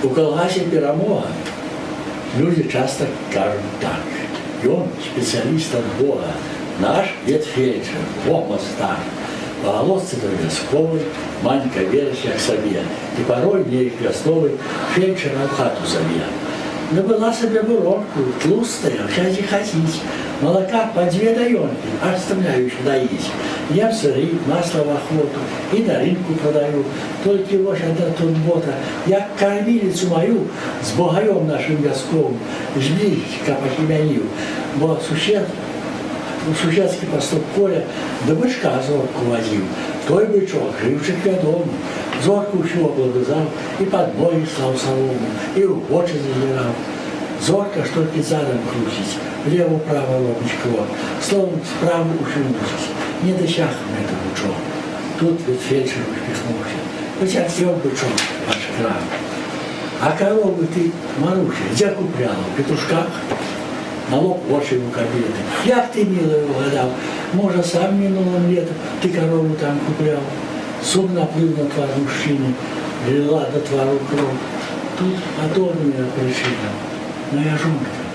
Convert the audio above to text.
У Колгасе перемога люди часто кажут так. И он специалист от Бога. Наш дед фельдшер, Бог стар. Волосцы вязковый, Манька версия к себе. И порой ей крестовый фельдшера в хату зовет. Но была себе буровку, тлустая, сейчас и хотите. Молока по 2 даёнки, оставляю доить. Я сыры, масло в охоту и на рынку продаю. Только его одна турбота. Я кормилицу мою с богаем нашим вязковым жди, как похимянил. Бо сусідський пастух Коля до бичка зорку возив. Той бичок, живчик відомий, зорку всю облобызав, і під ноги слав солому, і в очі зазирав. Зорка ж тільки задом крутить, влево-право лобничко, словом справа уши мусить. Не досяг это бычок. Тут ведь фельдшер усмехнулся. Хотя съел бычок ваш крам. А корову ты, Маруся, где купляла? В петушках? На лоб очі у кабіти. Як ти, милий, угадав? Може, сам минулим літом ти корову там купляв? Сум наплив на твар мужчини, лила до твару кров. Тут подобная причина. Моя жонка.